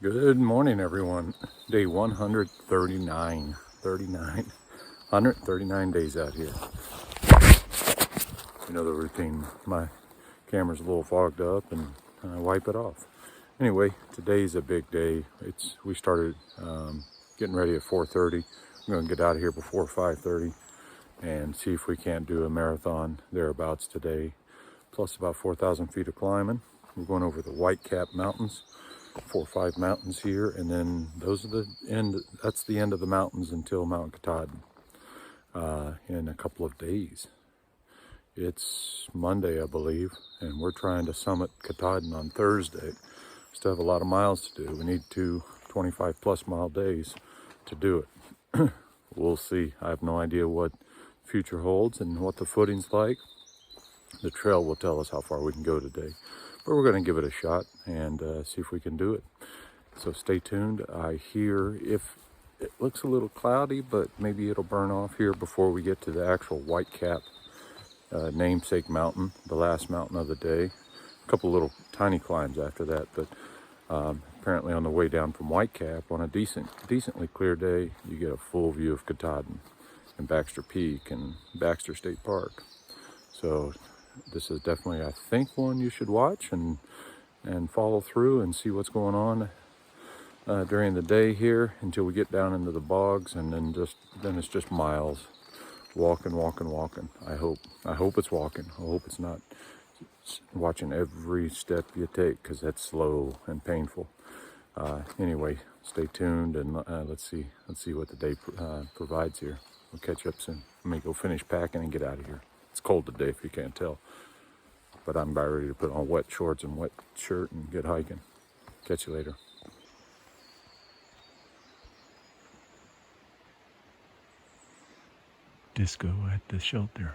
Good morning, everyone. Day 139. 139 days out here. You know the routine. My camera's a little fogged up and I wipe it off. Anyway, today's a big day. We started getting ready at 4:30. I'm going to get out of here before 5:30 and see if we can't do a marathon thereabouts today. Plus about 4,000 feet of climbing. We're going over the Whitecap Mountains. 4 or 5 mountains here, and then those are the end. That's the end of the mountains until Mount Katahdin in a couple of days. It's Monday, I believe, and we're trying to summit Katahdin on Thursday. Still have a lot of miles to do. We need 2 25+ mile days to do it. We'll see. I have no idea what future holds and what the footing's like. The trail will tell us how far we can go today. But we're going to give it a shot and see if we can do it. So stay tuned. I hear if it looks a little cloudy, but maybe it'll burn off here before we get to the actual Whitecap namesake mountain, the last mountain of the day. A couple little tiny climbs after that, but apparently on the way down from Whitecap, on a decently clear day, you get a full view of Katahdin and Baxter Peak and Baxter State Park. So this is definitely, I think, one you should watch and follow through and see what's going on during the day here until we get down into the bogs, and then it's just miles walking. I hope it's walking. I hope it's not watching every step you take, because that's slow and painful. Anyway, stay tuned and let's see what the day provides here. We'll catch up soon. Let me go finish packing and get out of here. It's cold today, if you can't tell, but I'm about ready to put on wet shorts and wet shirt and get hiking. Catch you later. Disco at the shelter.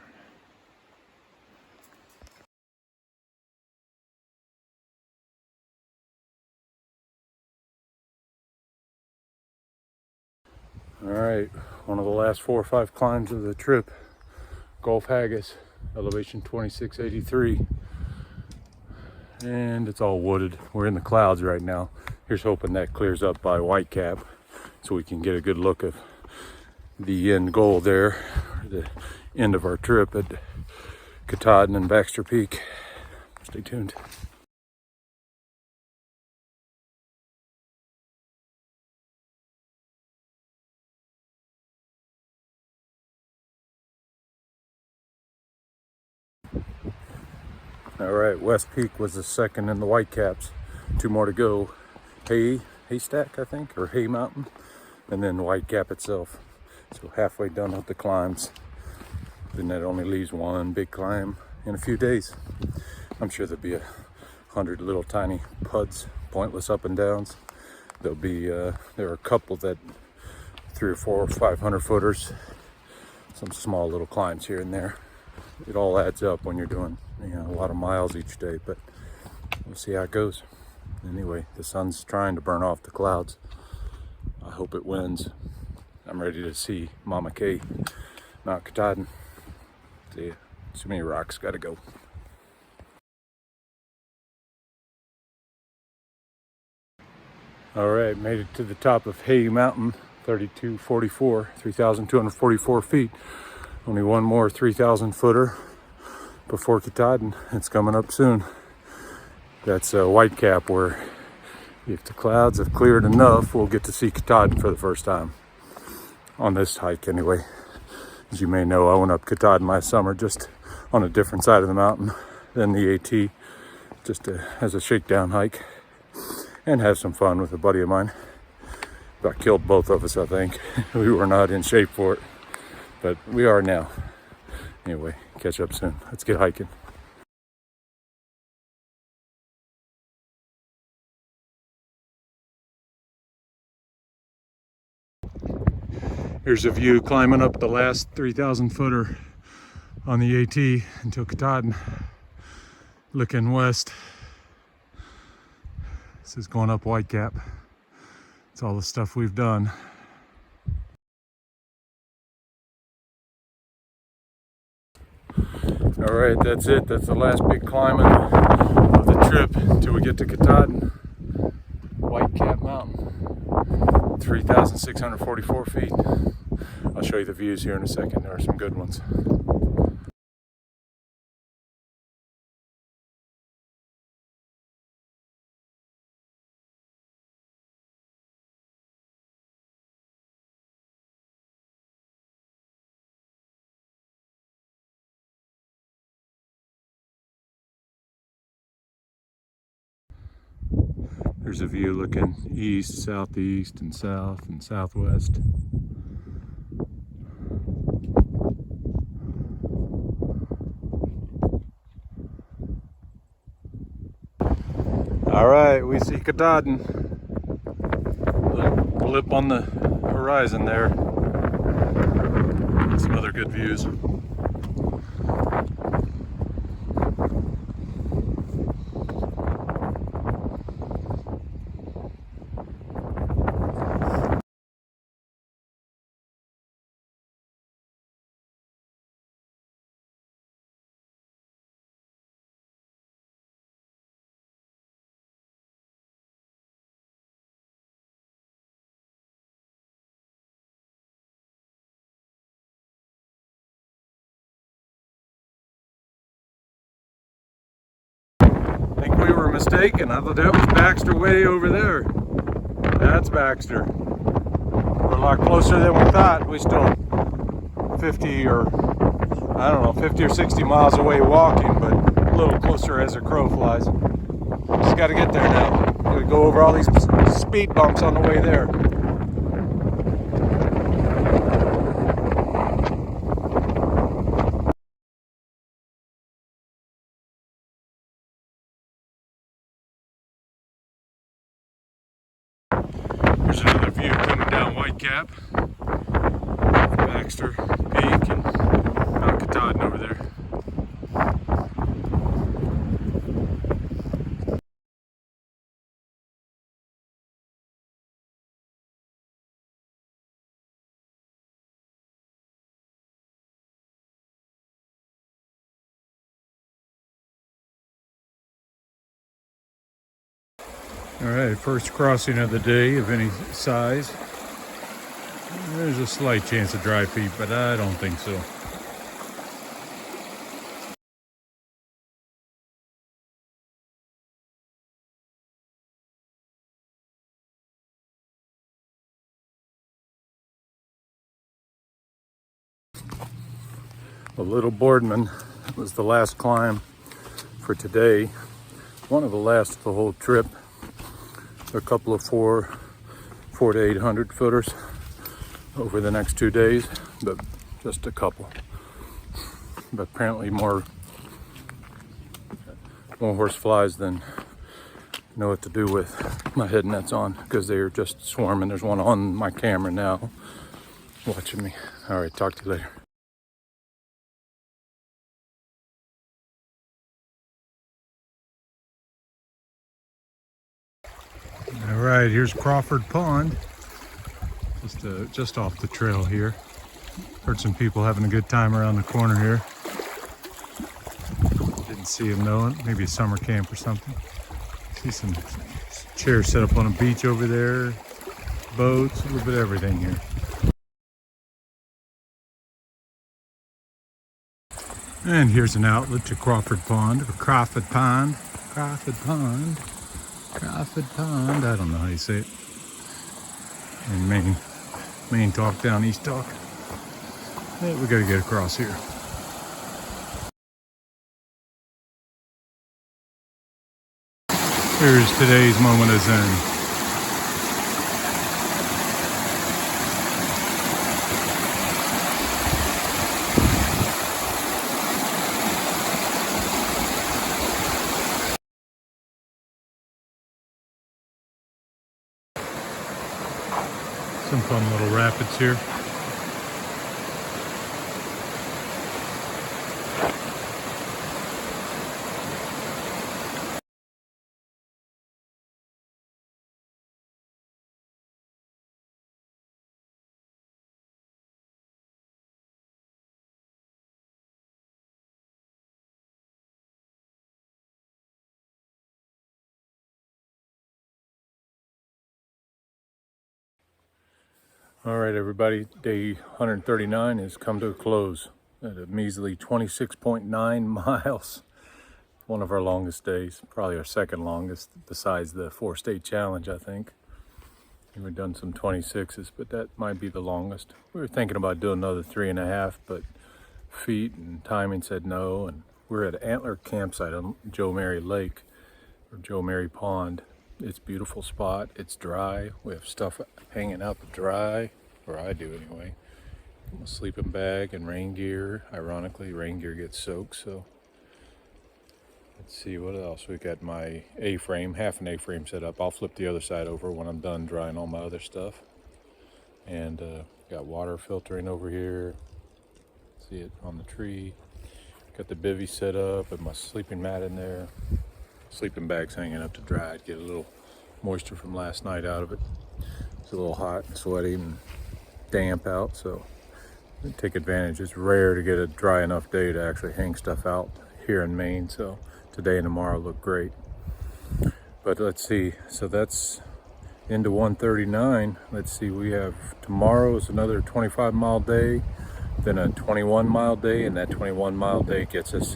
All right, one of the last 4 or 5 climbs of the trip. Gulf Haggis, elevation 2683, and it's all wooded. We're in the clouds right now. Here's hoping that clears up by Whitecap so we can get a good look at the end goal there, the end of our trip at Katahdin and Baxter Peak. Stay tuned. All right, West Peak was the second in the Whitecaps. 2 more to go. Haystack, I think, or Hay Mountain, and then Whitecap itself. So halfway done with the climbs. Then that only leaves one big climb in a few days. I'm sure there'll be 100 little tiny puds, pointless up and downs. There'll be there are a couple that 300 or 400 or 500 footers. Some small little climbs here and there. It all adds up when you're doing a lot of miles each day, but we'll see how it goes. Anyway, the sun's trying to burn off the clouds. I hope it wins. I'm ready to see Mama K, Mount Katahdin. See ya. Too many rocks, gotta go. All right, made it to the top of Hay Mountain, 3244, 3,244 feet. Only one more 3,000 footer before Katahdin. It's coming up soon. That's Whitecap, where if the clouds have cleared enough, we'll get to see Katahdin for the first time on this hike anyway. As you may know, I went up Katahdin last summer, just on a different side of the mountain than the AT, just as a shakedown hike, and have some fun with a buddy of mine. About killed both of us, I think. We were not in shape for it, but we are now. Anyway, catch up soon. Let's get hiking. Here's a view climbing up the last 3,000 footer on the AT until Katahdin. Looking west. This is going up Whitecap. It's all the stuff we've done. All right, that's it. That's the last big climb of the trip until we get to Katahdin. Whitecap Mountain. mountain. 3,644 feet. I'll show you the views here in a second. There are some good ones. There's a view looking east, southeast, and south and southwest. All right, we see Katahdin. Little blip on the horizon there. Some other good views. I think we were mistaken. I thought that was Baxter way over there. That's Baxter. We're a lot closer than we thought. We still 50 or, I don't know, 50 or 60 miles away walking, but a little closer as a crow flies. Just got to get there now. Got to go over all these speed bumps on the way there. There's another view coming down Whitecap, Baxter Peak, and Mount Katahdin over there. All right, first crossing of the day of any size. There's a slight chance of dry feet, but I don't think so. The Little Boardman was the last climb for today. One of the last of the whole trip. A couple of 4 to 800 footers over the next 2 days, but just a couple. But apparently more horse flies than know what to do with my head nets on, because they are just swarming. There's one on my camera now watching me. All right, talk to you later. All right, here's Crawford Pond, just off the trail here. Heard some people having a good time around the corner here. Didn't see them though, maybe a summer camp or something. See some chairs set up on a beach over there, boats, a little bit of everything here. And here's an outlet to Crawford Pond, or Crawford Pond, Crawford Pond. Crawford Pond, I don't know how you say it. In Maine talk, down East talk. Hey, we gotta get across here. Here's today's moment of zen. Some fun little rapids here. All right, everybody, day 139 has come to a close at a measly 26.9 miles. One of our longest days, probably our second longest, besides the 4-state challenge, I think. We've done some 26s, but that might be the longest. We were thinking about doing another 3.5, but feet and timing said no. And we're at Antlers Campsite on Joe Mary Lake, or Joe Mary Pond. It's a beautiful spot. It's dry. We have stuff hanging out to dry, or I do anyway. A sleeping bag and rain gear. Ironically, rain gear gets soaked, so let's see what else. We got my A-frame, half an A-frame set up. I'll flip the other side over when I'm done drying all my other stuff. And got water filtering over here. See it on the tree. Got the bivvy set up and my sleeping mat in there. Sleeping bag's hanging up to dry. I'd get a little moisture from last night out of it. It's a little hot and sweaty and damp out, so take advantage. It's rare to get a dry enough day to actually hang stuff out here in Maine, so today and tomorrow look great. But let's see, so that's into 139. Let's see, we have tomorrow is another 25-mile day, then a 21-mile day, and that 21-mile day gets us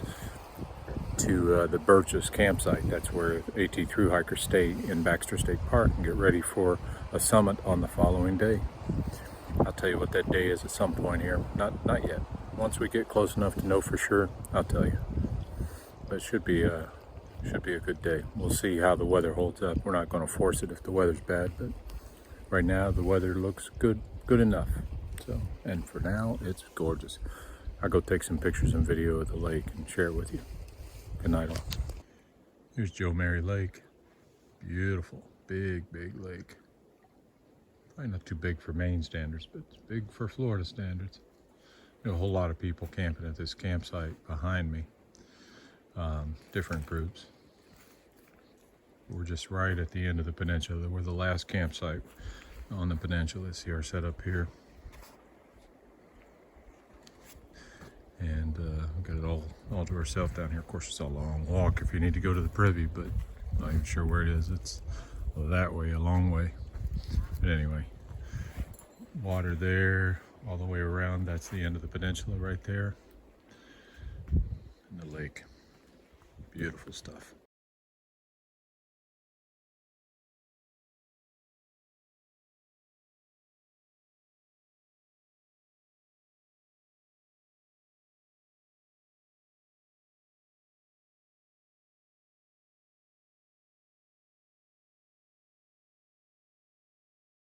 to the Birches campsite. That's where AT Thru-Hikers stay in Baxter State Park and get ready for a summit on the following day. I'll tell you what that day is at some point here. Not yet. Once we get close enough to know for sure, I'll tell you. But it should be a good day. We'll see how the weather holds up. We're not going to force it if the weather's bad, but right now the weather looks good enough. So, and for now, it's gorgeous. I'll go take some pictures and video of the lake and share it with you. Good night all. Here's Joe Mary Lake. Beautiful, big lake. Probably not too big for Maine standards, but it's big for Florida standards. You know, a whole lot of people camping at this campsite behind me. Different groups. We're just right at the end of the peninsula. We're the last campsite on the peninsula. See our setup here. And we've got it all to ourselves down here. Of course, it's a long walk if you need to go to the privy, but I'm not even sure where it is. It's that way, a long way. But anyway, water there, all the way around. That's the end of the peninsula right there. And the lake. Beautiful stuff.